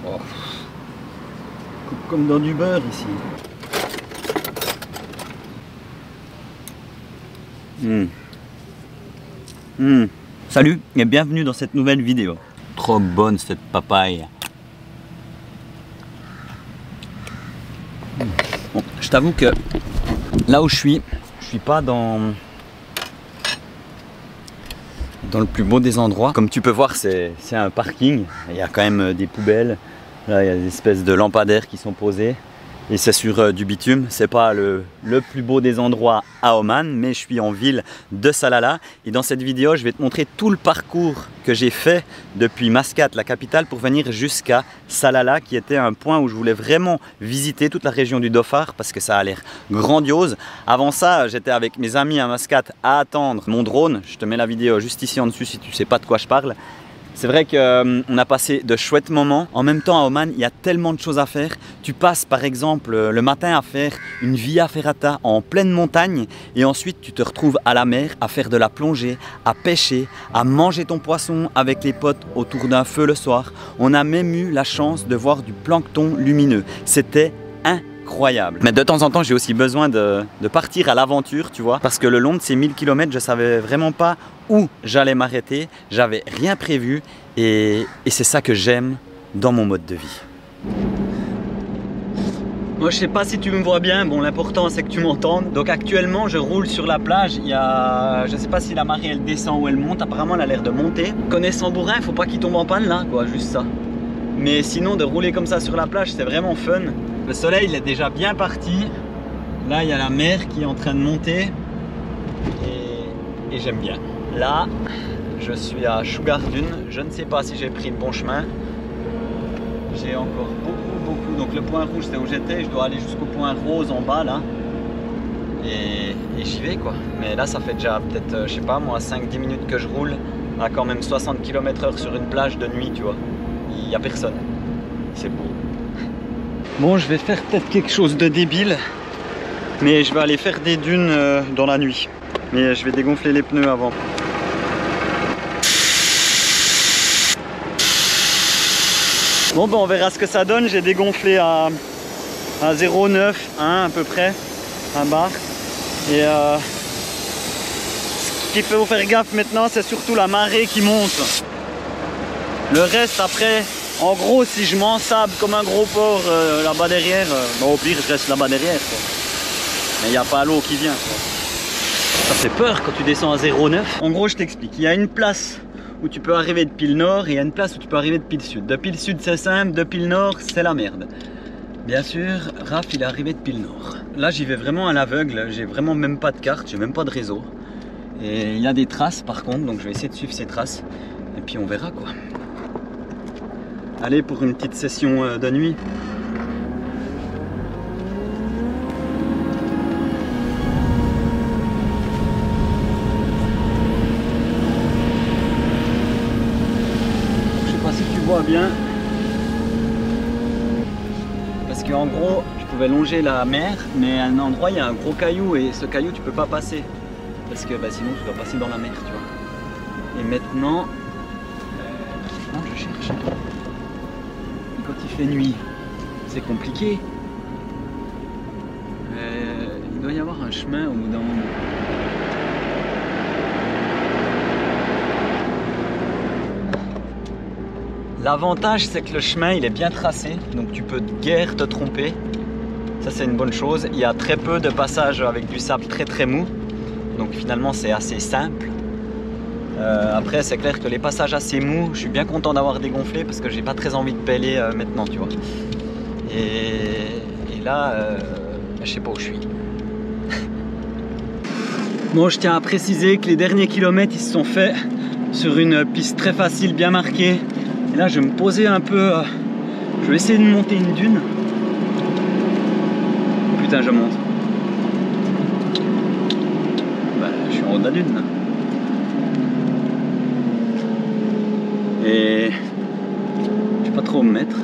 Oh. Comme dans du beurre ici. Salut et bienvenue dans cette nouvelle vidéo. Trop bonne cette papaye. Bon, je t'avoue que là où je suis pas dans le plus beau des endroits. Comme tu peux voir, c'est un parking. Il y a quand même des poubelles. Là, il y a des espèces de lampadaires qui sont posés. Et c'est sur du bitume. C'est pas le plus beau des endroits à Oman, mais je suis en ville de Salalah. Et dans cette vidéo, je vais te montrer tout le parcours que j'ai fait depuis Mascate, la capitale, pour venir jusqu'à Salalah, qui était un point où je voulais vraiment visiter toute la région du Dhofar parce que ça a l'air grandiose. Avant ça, j'étais avec mes amis à Mascate à attendre mon drone. Je te mets la vidéo juste ici en dessus si tu sais pas de quoi je parle. C'est vrai qu'on a passé de chouettes moments. En même temps, à Oman, il y a tellement de choses à faire. Tu passes par exemple le matin à faire une via ferrata en pleine montagne et ensuite tu te retrouves à la mer à faire de la plongée, à pêcher, à manger ton poisson avec les potes autour d'un feu le soir. On a même eu la chance de voir du plancton lumineux. C'était incroyable. Mais de temps en temps, j'ai aussi besoin de partir à l'aventure, tu vois, parce que le long de ces 1000 km, je savais vraiment pas où j'allais m'arrêter, j'avais rien prévu et c'est ça que j'aime dans mon mode de vie. Moi je sais pas si tu me vois bien, bon l'important c'est que tu m'entendes. Donc actuellement je roule sur la plage, je sais pas si la marée elle descend ou elle monte, apparemment elle a l'air de monter. Connaissant Bourrin, faut pas qu'il tombe en panne là quoi, juste ça. Mais sinon de rouler comme ça sur la plage c'est vraiment fun. Le soleil il est déjà bien parti, là il y a la mer qui est en train de monter et j'aime bien. Là, je suis à Sugar Dune. Je ne sais pas si j'ai pris le bon chemin. J'ai encore beaucoup. Donc le point rouge, c'est où j'étais. Je dois aller jusqu'au point rose en bas là. Et j'y vais quoi. Mais là, ça fait déjà peut-être, je sais pas moi, 5-10 minutes que je roule à quand même 60 km/h sur une plage de nuit, tu vois. Il n'y a personne. C'est beau. Bon, je vais faire peut-être quelque chose de débile. Mais je vais aller faire des dunes dans la nuit. Mais je vais dégonfler les pneus avant. Bon ben on verra ce que ça donne, j'ai dégonflé à 0,9, 1 à peu près, un bar. Et ce qu'il faut faire gaffe maintenant, c'est surtout la marée qui monte. Le reste après, en gros si je m'ensable comme un gros porc là-bas derrière, bon, au pire je reste là-bas derrière quoi. Mais il n'y a pas l'eau qui vient quoi. Ça fait peur quand tu descends à 0,9. En gros je t'explique, il y a une place où tu peux arriver depuis le nord et il y a une place où tu peux arriver depuis le sud. Depuis le sud c'est simple, depuis le nord c'est la merde. Bien sûr, Raph il est arrivé depuis le nord. Là j'y vais vraiment à l'aveugle, j'ai vraiment même pas de carte, j'ai même pas de réseau. Et il y a des traces par contre, donc je vais essayer de suivre ces traces. Et puis on verra quoi. Allez pour une petite session de nuit. Bien parce qu'en gros je pouvais longer la mer mais à un endroit il y a un gros caillou et ce caillou tu peux pas passer parce que bah, sinon tu dois passer dans la mer tu vois. Et maintenant je cherche et quand il fait nuit c'est compliqué, il doit y avoir un chemin au bout d'un moment. L'avantage c'est que le chemin il est bien tracé, donc tu peux guère te tromper. Ça c'est une bonne chose. Il y a très peu de passages avec du sable très mou, donc finalement c'est assez simple. Après c'est clair que les passages assez mous, je suis bien content d'avoir dégonflé parce que j'ai pas très envie de péler maintenant tu vois. Et là, je sais pas où je suis. Bon, je tiens à préciser que les derniers kilomètres ils se sont faits sur une piste très facile, bien marquée. Et là je vais me poser un peu, je vais essayer de monter une dune. Putain je monte. Bah, je suis en haut de la dune là. Et je sais pas trop où me mettre.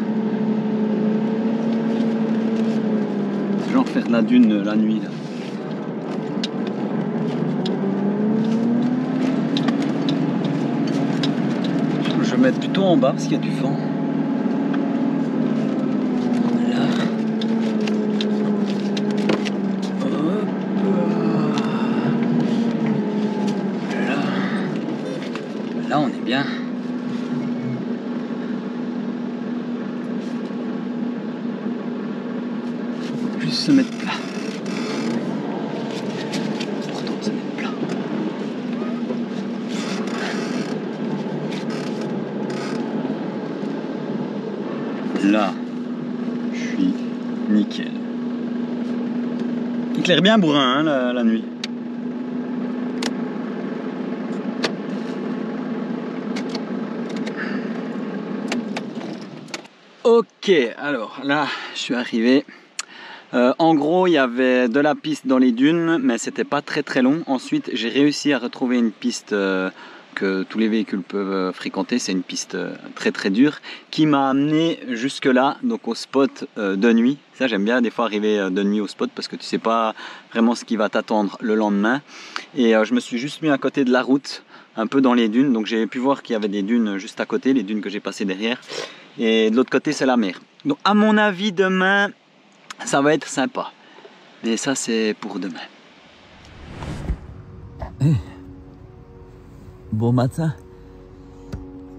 Genre faire de la dune la nuit là. Je vais mettre plutôt en bas parce qu'il y a du vent. se mettre plat. Pourtant se mettre plat. Là, je suis nickel. Il éclaire bien bourrin hein, la nuit. Ok, alors là, je suis arrivé. En gros, il y avait de la piste dans les dunes, mais c'était pas très long. Ensuite, j'ai réussi à retrouver une piste que tous les véhicules peuvent fréquenter. C'est une piste très dure qui m'a amené jusque là, donc au spot de nuit. Ça, j'aime bien des fois arriver de nuit au spot parce que tu sais pas vraiment ce qui va t'attendre le lendemain. Et je me suis juste mis à côté de la route, un peu dans les dunes. Donc j'ai pu voir qu'il y avait des dunes juste à côté, les dunes que j'ai passées derrière. Et de l'autre côté, c'est la mer. Donc à mon avis, demain, ça va être sympa. Mais ça, c'est pour demain. Hey. Bon matin.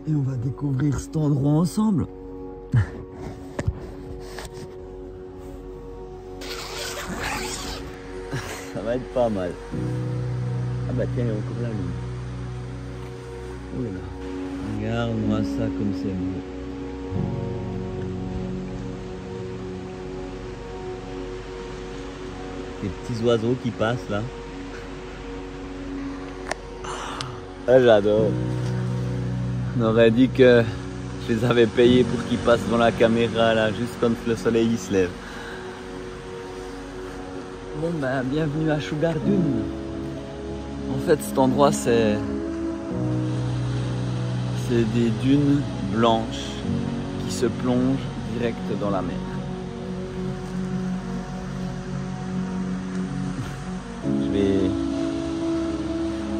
Et on va découvrir cet endroit ensemble. Ça va être pas mal. Ah bah tiens, il y a encore la lune. Oh là là. Regarde-moi ça comme c'est beau. Des petits oiseaux qui passent là. Ah, j'adore. On aurait dit que je les avais payés pour qu'ils passent devant la caméra là, juste quand le soleil il se lève. Bon ben, bienvenue à Sugar Dune. En fait, cet endroit c'est des dunes blanches qui se plongent direct dans la mer.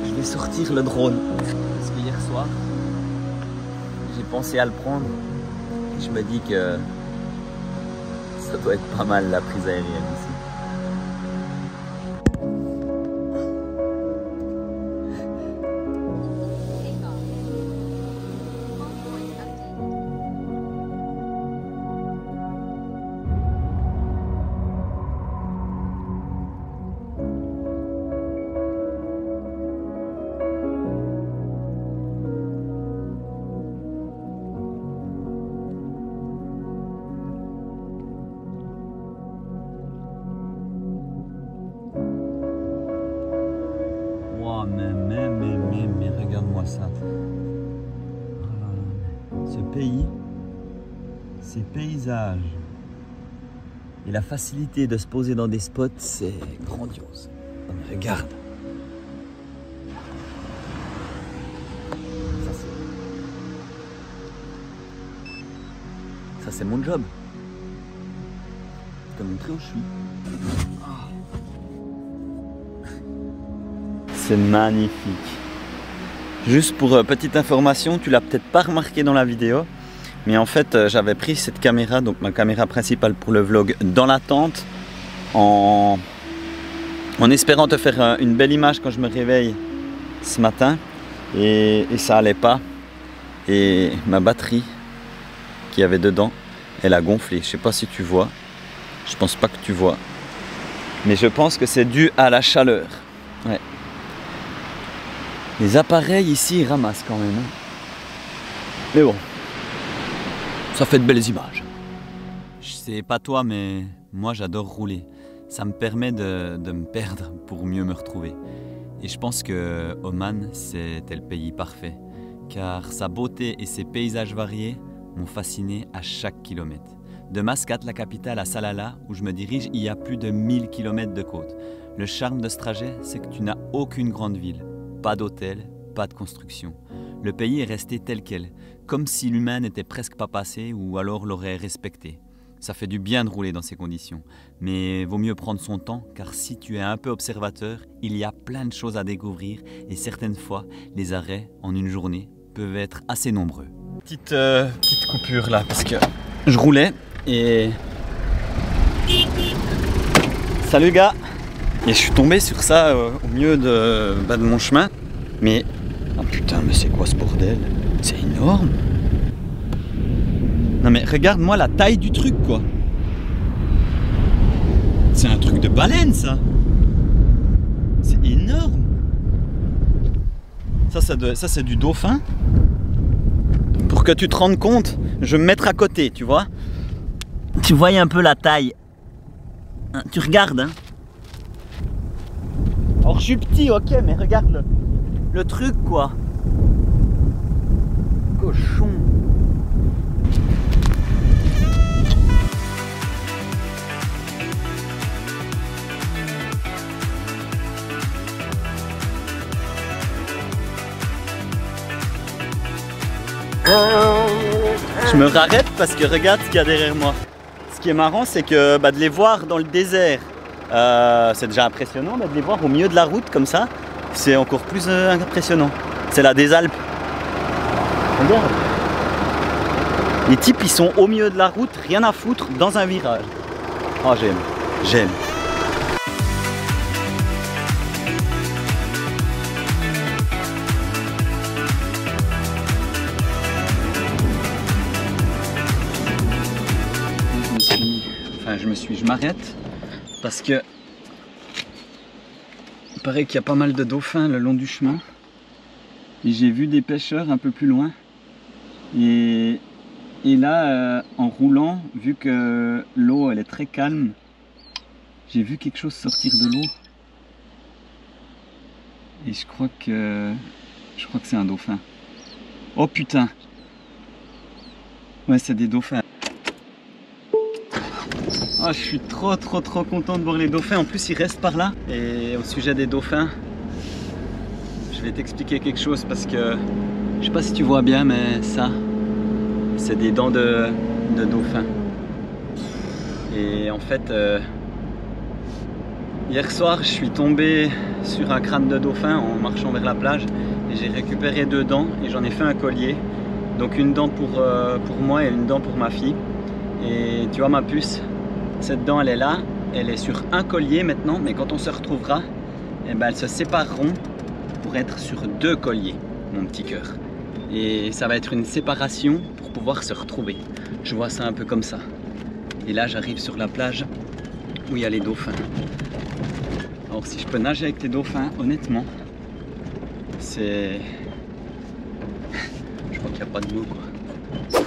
Je vais sortir le drone parce que hier soir j'ai pensé à le prendre et je me dis que ça doit être pas mal la prise aérienne ici. Mais regarde-moi ça. Ce pays, ces paysages et la facilité de se poser dans des spots, c'est grandiose. Non, mais regarde. Ça c'est mon job. Je te montrer où je suis. C'est magnifique. Juste pour petite information, tu l'as peut-être pas remarqué dans la vidéo, mais en fait j'avais pris cette caméra, donc ma caméra principale pour le vlog, dans la tente en espérant te faire une belle image quand je me réveille ce matin et ça allait pas. Et ma batterie qu'il y avait dedans, elle a gonflé. Je sais pas si tu vois, je pense pas que tu vois, mais je pense que c'est dû à la chaleur. Ouais. Les appareils ici ils ramassent quand même. Hein. Mais bon, ça fait de belles images. Je sais pas toi, mais moi j'adore rouler. Ça me permet de me perdre pour mieux me retrouver. Et je pense que Oman c'était le pays parfait. Car sa beauté et ses paysages variés m'ont fasciné à chaque kilomètre. De Mascate, la capitale, à Salalah, où je me dirige, il y a plus de 1000 km de côte. Le charme de ce trajet, c'est que tu n'as aucune grande ville. Pas d'hôtel, pas de construction. Le pays est resté tel quel, comme si l'humain n'était presque pas passé ou alors l'aurait respecté. Ça fait du bien de rouler dans ces conditions, mais vaut mieux prendre son temps, car si tu es un peu observateur, il y a plein de choses à découvrir et certaines fois, les arrêts en une journée peuvent être assez nombreux. Petite coupure là, parce que je roulais et... Salut gars! Et je suis tombé sur ça au milieu de mon chemin. Mais, oh putain, mais c'est quoi ce bordel? C'est énorme! Non mais regarde-moi la taille du truc quoi! C'est un truc de baleine, ça. C'est énorme. Ça c'est du dauphin. Pour que tu te rendes compte, je vais me mettre à côté, tu vois. Tu vois un peu la taille. Tu regardes, hein. Alors je suis petit, ok, mais regarde le truc, quoi. Cochon. Je me rarrête parce que regarde ce qu'il y a derrière moi. Ce qui est marrant, c'est que de les voir dans le désert, c'est déjà impressionnant, mais de les voir au milieu de la route comme ça, c'est encore plus impressionnant. C'est la des Alpes. Regarde. Les types, ils sont au milieu de la route, rien à foutre, dans un virage. Oh, j'aime. Je m'arrête parce que il paraît qu'il y a pas mal de dauphins le long du chemin et j'ai vu des pêcheurs un peu plus loin et là en roulant, vu que l'eau elle est très calme, j'ai vu quelque chose sortir de l'eau et je crois que c'est un dauphin. Oh putain, ouais, c'est des dauphins. Oh, je suis trop content de voir les dauphins. En plus, ils restent par là. Et au sujet des dauphins, je vais t'expliquer quelque chose parce que je sais pas si tu vois bien, mais ça, c'est des dents de dauphin. Et en fait, hier soir, je suis tombé sur un crâne de dauphin en marchant vers la plage et j'ai récupéré 2 dents et j'en ai fait un collier. Donc une dent pour moi et une dent pour ma fille. Et tu vois ma puce, cette dent elle est là, elle est sur un collier maintenant, mais quand on se retrouvera, eh ben, elles se sépareront pour être sur 2 colliers, mon petit cœur. Et ça va être une séparation pour pouvoir se retrouver. Je vois ça un peu comme ça. Et là j'arrive sur la plage où il y a les dauphins. Alors si je peux nager avec les dauphins, honnêtement, c'est... je crois qu'il n'y a pas de mots, quoi.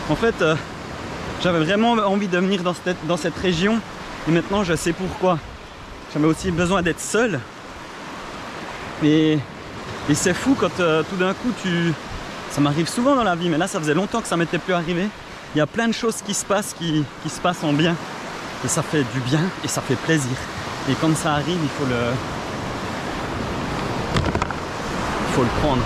En fait, j'avais vraiment envie de venir dans cette région et maintenant je sais pourquoi. J'avais aussi besoin d'être seul et c'est fou quand tout d'un coup ça m'arrive souvent dans la vie, mais là ça faisait longtemps que ça m'était plus arrivé. Il y a plein de choses qui se passent qui se passent en bien et ça fait du bien et ça fait plaisir. Et quand ça arrive, il faut le prendre.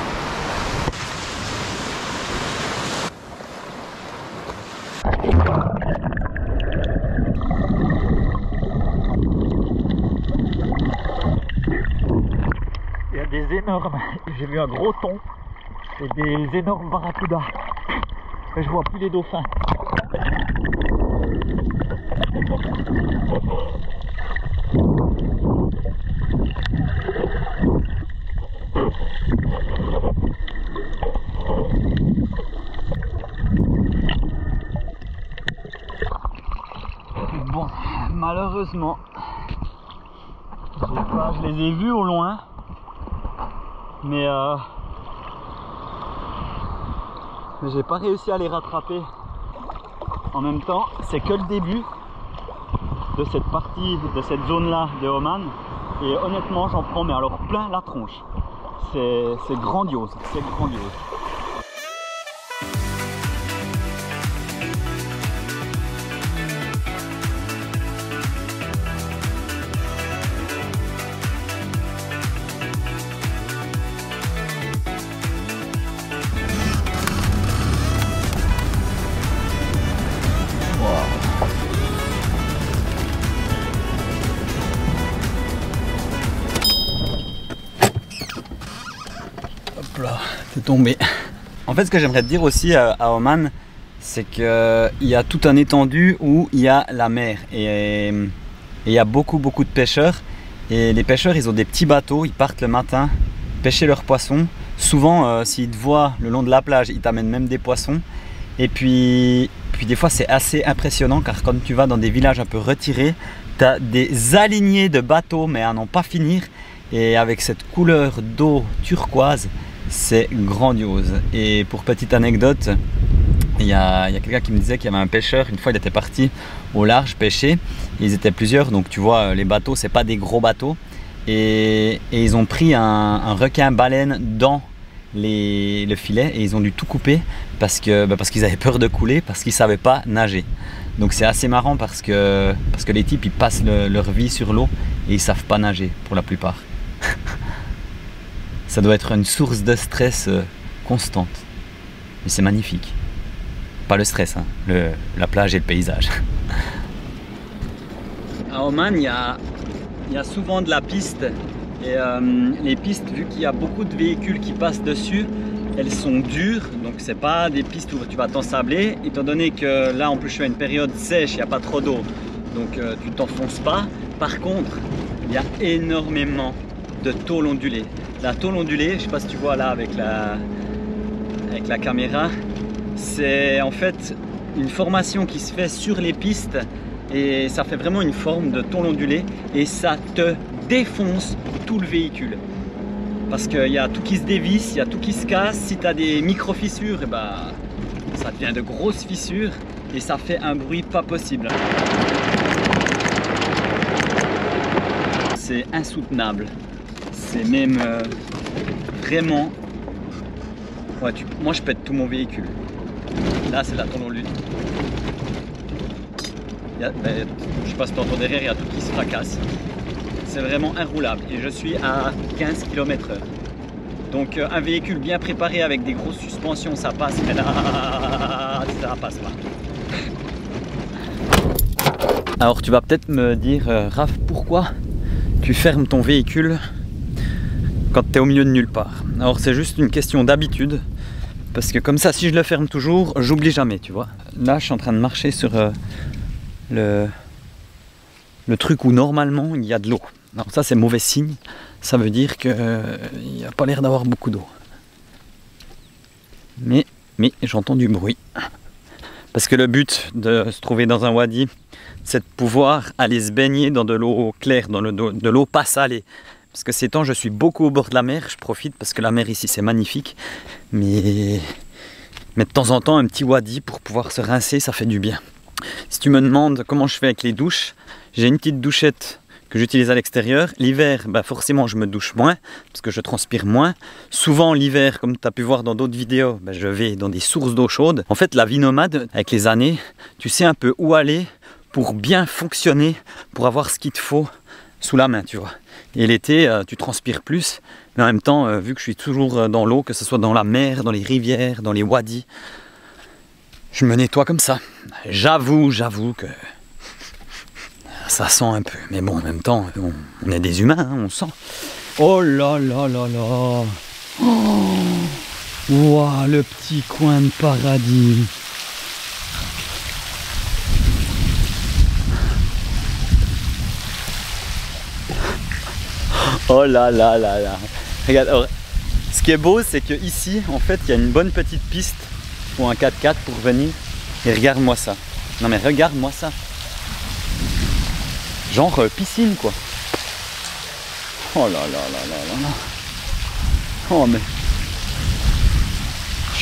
Il y a des énormes, j'ai vu un gros thon et des énormes barracudas. Mais je vois plus les dauphins. Bon, malheureusement, je les ai vus au loin, mais j'ai pas réussi à les rattraper. En même temps, c'est que le début de cette partie, de cette zone-là de Oman, et honnêtement, j'en prends mais alors plein la tronche. C'est grandiose, c'est grandiose. T'es tombé. En fait, ce que j'aimerais te dire aussi à Oman, c'est qu'il y a tout un étendue où il y a la mer et il y a beaucoup de pêcheurs. Et les pêcheurs, ils ont des petits bateaux, ils partent le matin pêcher leurs poissons. Souvent, s'ils te voient le long de la plage, ils t'amènent même des poissons. Et puis des fois, c'est assez impressionnant car quand tu vas dans des villages un peu retirés, Tu as des alignés de bateaux, mais à n'en pas finir. Et avec cette couleur d'eau turquoise, c'est grandiose. Et pour petite anecdote, il y a quelqu'un qui me disait qu'il y avait un pêcheur, une fois il était parti au large pêcher, ils étaient plusieurs, donc tu vois les bateaux, c'est pas des gros bateaux, et ils ont pris un requin-baleine dans le filet et ils ont dû tout couper parce qu'ils avaient peur de couler, parce qu'ils savaient pas nager. Donc c'est assez marrant parce que les types ils passent leur vie sur l'eau et ils savent pas nager pour la plupart. Ça doit être une source de stress constante, mais c'est magnifique. Pas le stress, hein, la plage et le paysage. À Oman, il y a souvent de la piste. Et les pistes, vu qu'il y a beaucoup de véhicules qui passent dessus, elles sont dures. Donc c'est pas des pistes où tu vas t'ensabler. Étant donné que là, en plus, je suis à une période sèche, il n'y a pas trop d'eau. Donc tu t'enfonces pas. Par contre, il y a énormément de tôle ondulée. La tôle ondulée, je sais pas si tu vois là avec la caméra, c'est en fait une formation qui se fait sur les pistes et ça fait vraiment une forme de tôle ondulée et ça te défonce tout le véhicule parce qu'il y a tout qui se dévisse, il y a tout qui se casse. Si tu as des micro-fissures, et bah, ça devient de grosses fissures et ça fait un bruit pas possible. C'est insoutenable, c'est même vraiment... Ouais, moi je pète tout mon véhicule. Là c'est la tôle ondulée. Je sais pas si tu entends derrière, il y a tout qui se fracasse. C'est vraiment inroulable et je suis à 15 km/h. Donc un véhicule bien préparé avec des grosses suspensions ça passe, mais là ça passe pas. Alors tu vas peut-être me dire Raph, pourquoi tu fermes ton véhicule quand tu es au milieu de nulle part? Alors c'est juste une question d'habitude. Parce que comme ça, si je le ferme toujours, j'oublie jamais, tu vois. Là, je suis en train de marcher sur le truc où normalement il y a de l'eau. Alors ça, c'est mauvais signe. Ça veut dire qu'il n'y a pas l'air d'avoir beaucoup d'eau. Mais j'entends du bruit. Parce que le but de se trouver dans un wadi, c'est de pouvoir aller se baigner dans de l'eau claire, dans de l'eau pas salée. Parce que ces temps, je suis beaucoup au bord de la mer, je profite parce que la mer ici c'est magnifique. Mais de temps en temps, un petit wadi pour pouvoir se rincer, ça fait du bien. Si tu me demandes comment je fais avec les douches, j'ai une petite douchette que j'utilise à l'extérieur. L'hiver, bah forcément, je me douche moins parce que je transpire moins. Souvent, l'hiver, comme tu as pu voir dans d'autres vidéos, bah, je vais dans des sources d'eau chaude. En fait, la vie nomade, avec les années, tu sais un peu où aller pour bien fonctionner, pour avoir ce qu'il te faut sous la main, tu vois. Et l'été, tu transpires plus, mais en même temps, vu que je suis toujours dans l'eau, que ce soit dans la mer, dans les rivières, dans les wadis, je me nettoie comme ça. J'avoue que ça sent un peu, mais bon, en même temps, on est des humains, hein, on sent. Oh là là là là. Oh, wow, le petit coin de paradis. Oh là là là là. Regarde, alors, ce qui est beau, c'est que ici, en fait, il y a une bonne petite piste pour un 4x4 pour venir. Et regarde-moi ça. Non mais regarde-moi ça. Genre piscine quoi. Oh là là là là là là. Oh mais...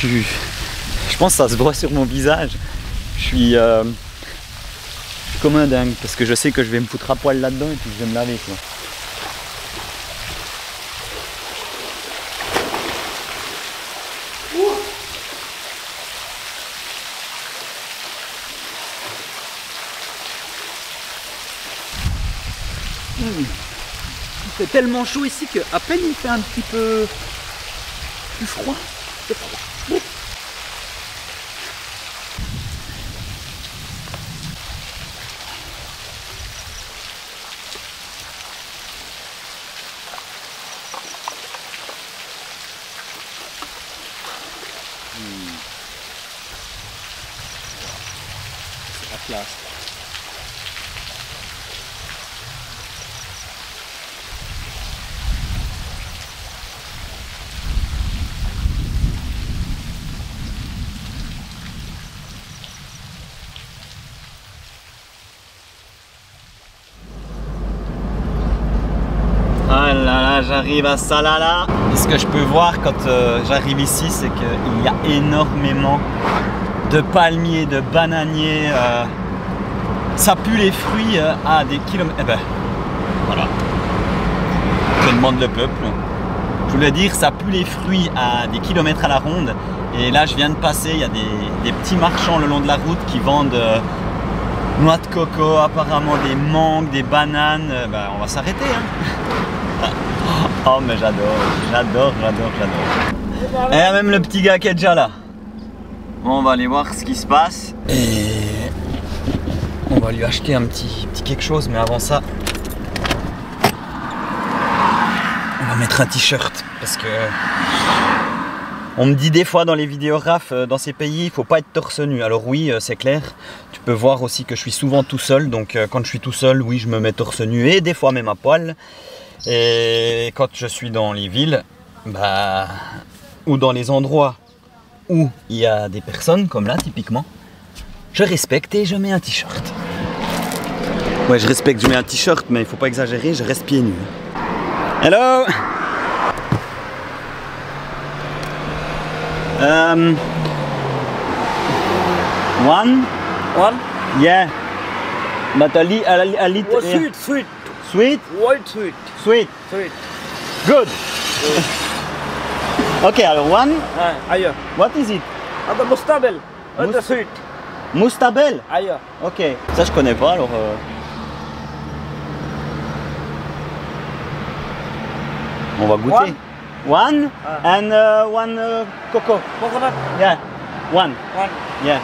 Je pense que ça se voit sur mon visage. Je suis comme un dingue parce que je sais que je vais me foutre à poil là-dedans et puis je vais me laver quoi. Il fait tellement chaud ici qu'à peine il fait un petit peu plus froid. C'est la classe. Là, j'arrive à Salalah. Et ce que je peux voir quand j'arrive ici, c'est qu'il y a énormément de palmiers, de bananiers. Ça pue les fruits à des kilomètres. Eh ben, voilà. Que demande le peuple. Je voulais dire, ça pue les fruits à des kilomètres à la ronde. Et là, je viens de passer, il y a des petits marchands le long de la route qui vendent noix de coco, apparemment des mangues, des bananes. Ben, on va s'arrêter. Hein. Oh, mais j'adore. Et il y a même le petit gars qui est déjà là. Bon, on va aller voir ce qui se passe. Et on va lui acheter un petit quelque chose, mais avant ça, on va mettre un t-shirt parce que on me dit des fois dans les vidéos RAF, dans ces pays, il faut pas être torse nu. Alors oui, c'est clair. Tu peux voir aussi que je suis souvent tout seul. Donc quand je suis tout seul, oui, je me mets torse nu et des fois même à poil. Et quand je suis dans les villes, bah, ou dans les endroits où il y a des personnes, comme là typiquement, je respecte et je mets un t-shirt. Ouais, je respecte, je mets un t-shirt, mais il faut pas exagérer, je reste pieds nus. Hello! One? Yeah. But a little. Sweet, sweet. Sweet? White sweet. Sweet. Sweet. Good. Okay, alors one. Ailleurs. What is it? Ah, the mustabel. Mus- The sweet. Moustabel. Ailleurs. Ok. Ça je connais pas alors. On va goûter. One and one coco. Coconut. Yeah. One. One. Yeah.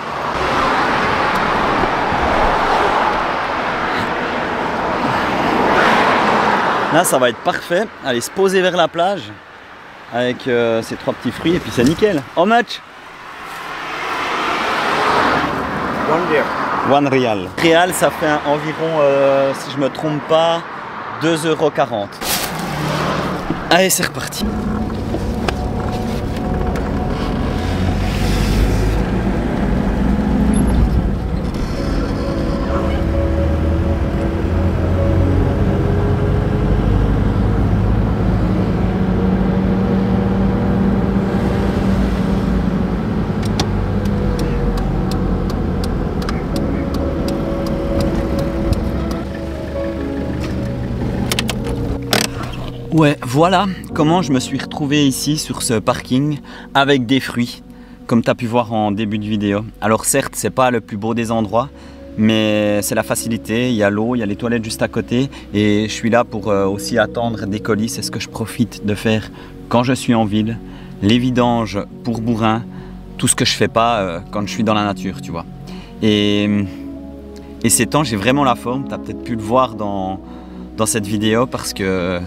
Là, ça va être parfait. Allez, se poser vers la plage avec ces trois petits fruits et puis c'est nickel. How much? One real. Real, ça fait environ, si je me trompe pas, 2,40 €. Allez, c'est reparti. Ouais, voilà comment je me suis retrouvé ici sur ce parking avec des fruits, comme tu as pu voir en début de vidéo. Alors certes, c'est pas le plus beau des endroits, mais c'est la facilité, il y a l'eau, il y a les toilettes juste à côté et je suis là pour aussi attendre des colis, c'est ce que je profite de faire quand je suis en ville, les vidanges pour bourrin, tout ce que je fais pas quand je suis dans la nature, tu vois. Et ces temps, j'ai vraiment la forme, tu as peut-être pu le voir dans cette vidéo parce que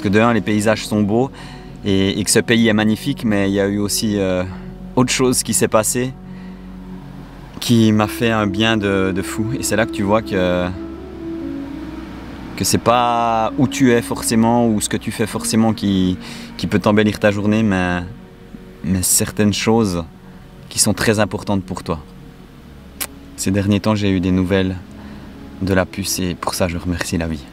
de un, les paysages sont beaux et que ce pays est magnifique, mais il y a eu aussi autre chose qui s'est passé qui m'a fait un bien de fou. Et c'est là que tu vois que c'est pas où tu es forcément ou ce que tu fais forcément qui peut t'embellir ta journée, mais certaines choses qui sont très importantes pour toi. Ces derniers temps, j'ai eu des nouvelles de la puce et pour ça, je remercie la vie.